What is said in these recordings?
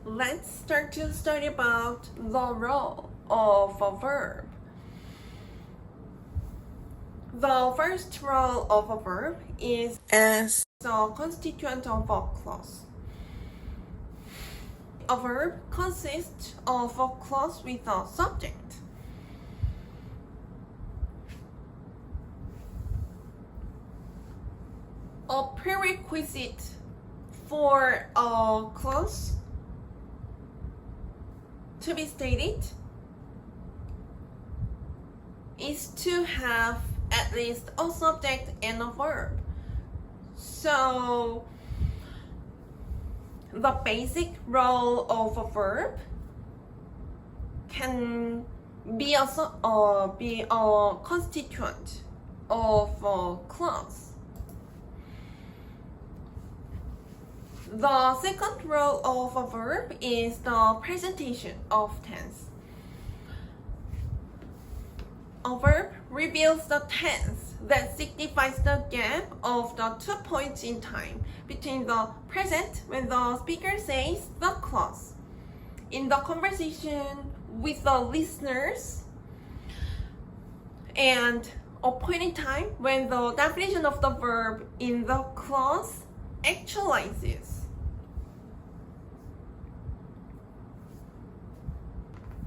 let's start to study about the role of a verb. The first role of a verb is as a constituent of a clause. A verb consists of a clause with a subject. A prerequisite for a clause to be stated is to have at least a subject and a verb. So the basic role of a verb can be a constituent of a clause. The second role of a verb is the presentation of tense. A verb reveals the tense that signifies the gap of the 2 points in time between the present when the speaker says the clause in the conversation with the listeners, and a point in time when the definition of the verb in the clause actualizes.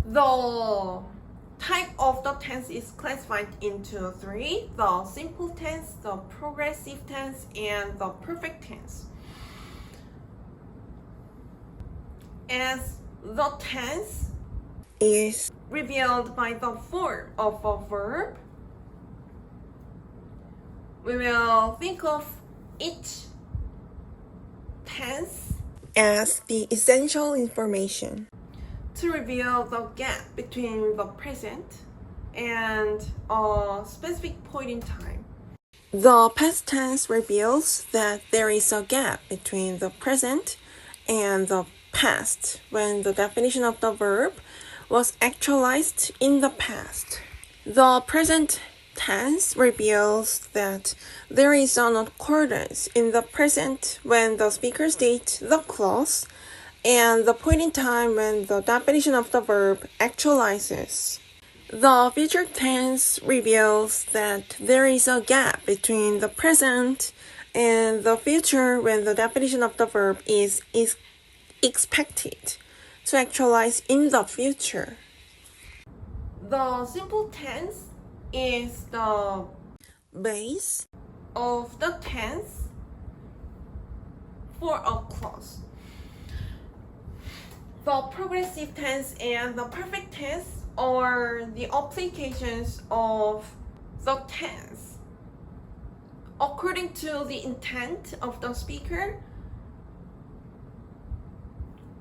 The type of the tense is classified into 3: the simple tense, the progressive tense, and the perfect tense. As the tense is revealed by the form of a verb, we will think of each tense as the essential information to reveal the gap between the present and a specific point in time. The past tense reveals that there is a gap between the present and the past when the definition of the verb was actualized in the past. The present tense reveals that there is an accordance in the present when the speaker states the clause and the point in time when the definition of the verb actualizes. The future tense reveals that there is a gap between the present and the future when the definition of the verb is expected to actualize in the future. The simple tense is the base of the tense for a clause. The progressive tense and the perfect tense are the applications of the tense according to the intent of the speaker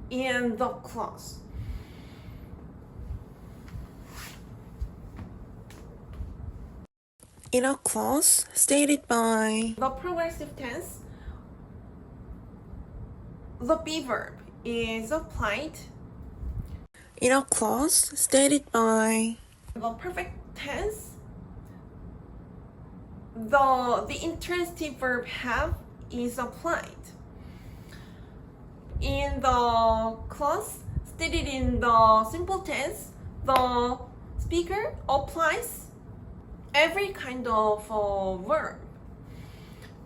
in the clause. In a clause stated by the progressive tense, the be-verb is applied. In a clause stated by the perfect tense, the intransitive verb have is applied. In the clause stated in the simple tense, the speaker applies every kind of verb.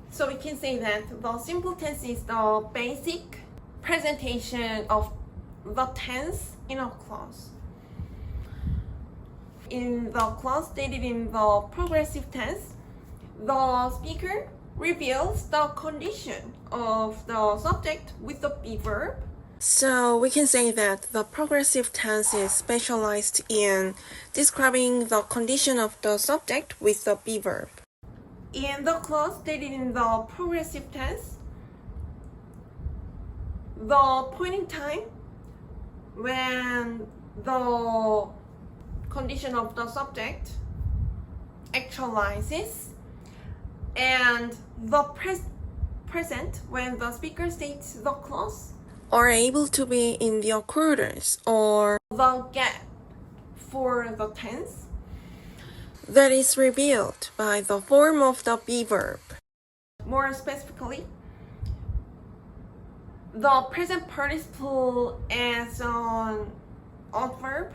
So we can say that the simple tense is the basic presentation of the tense in a clause. In the clause stated in the progressive tense, the speaker reveals the condition of the subject with the be-verb. So we can say that the progressive tense is specialized in describing the condition of the subject with the be-verb. In the clause stated in the progressive tense, the point in time when the condition of the subject actualizes, and the present when the speaker states the clause are able to be in the accordance or the gap for the tense that is revealed by the form of the be-verb. More specifically, the present participle as an adverb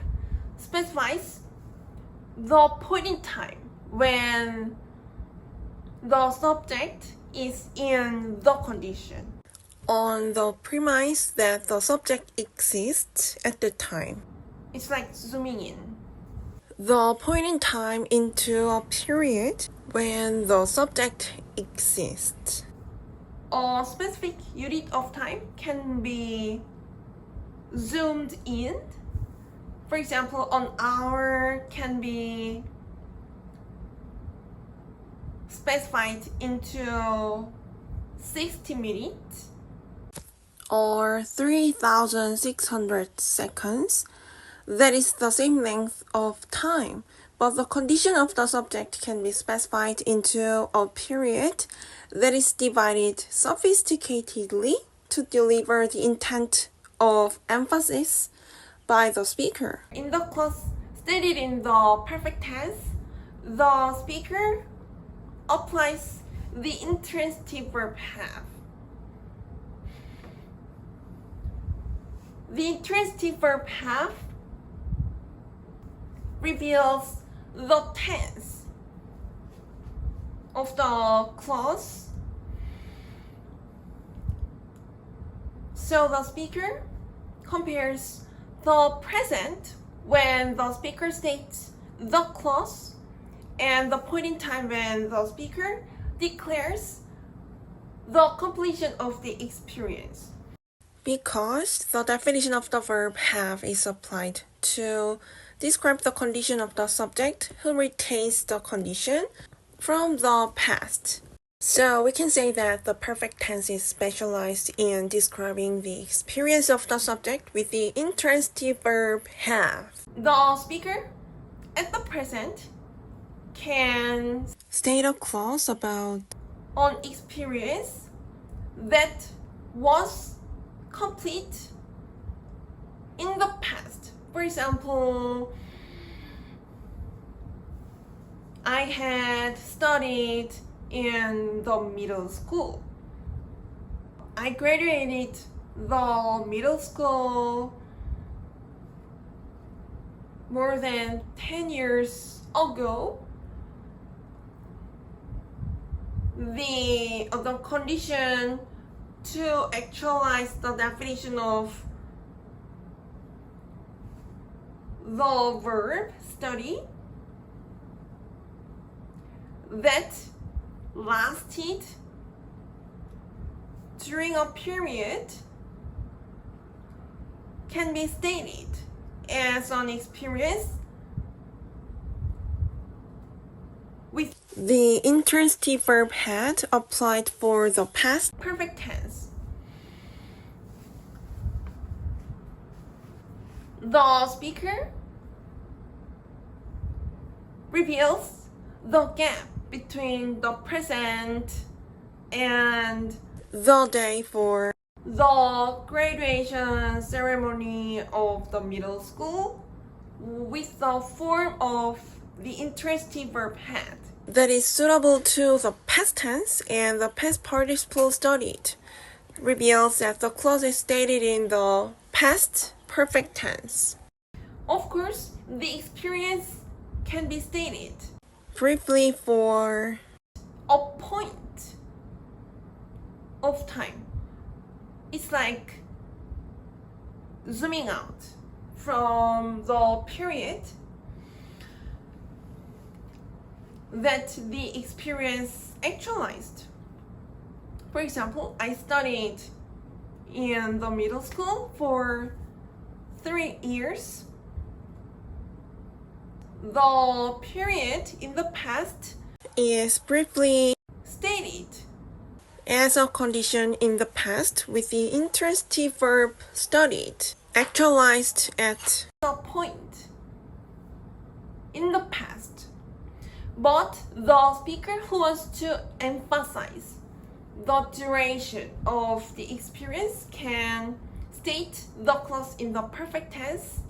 specifies the point in time when the subject is in the condition, on the premise that the subject exists at the time. It's like zooming in. The point in time into a period when the subject exists. A specific unit of time can be zoomed in. For example, an hour can be specified into 60 minutes. Or 3,600 seconds. That is the same length of time, but the condition of the subject can be specified into a period that is divided sophisticatedly to deliver the intent of emphasis by the speaker. In the clause stated in the perfect tense, the speaker applies the intransitive verb have. The intransitive verb have reveals the tense of the clause. So the speaker compares the present when the speaker states the clause and the point in time when the speaker declares the completion of the experience. Because the definition of the verb have is applied to describe the condition of the subject who retains the condition from the past. So we can say that the perfect tense is specialized in describing the experience of the subject with the intransitive verb have. The speaker at the present can State a clause about an experience that was complete in the past. For example, I had studied in the middle school. I graduated the middle school more than 10 years ago. The condition to actualize the definition of the verb study that lasted during a period can be stated as an experience with the intransitive verb had applied for the past. perfect tense. The speaker reveals the gap between the present and The day for the graduation ceremony of the middle school with the form of the intransitive verb had. that is suitable to the past tense and the past participle studied reveals that the clause is stated in the past perfect tense. Of course, the experience can be stated Briefly for a point of time. It's like zooming out from the period that the experience actualized. For example, I studied in the middle school for 3 years. The period in the past is briefly stated as a condition in the past with the intransitive verb studied, actualized at the point in the past. But the speaker who wants to emphasize the duration of the experience can state the clause in the perfect tense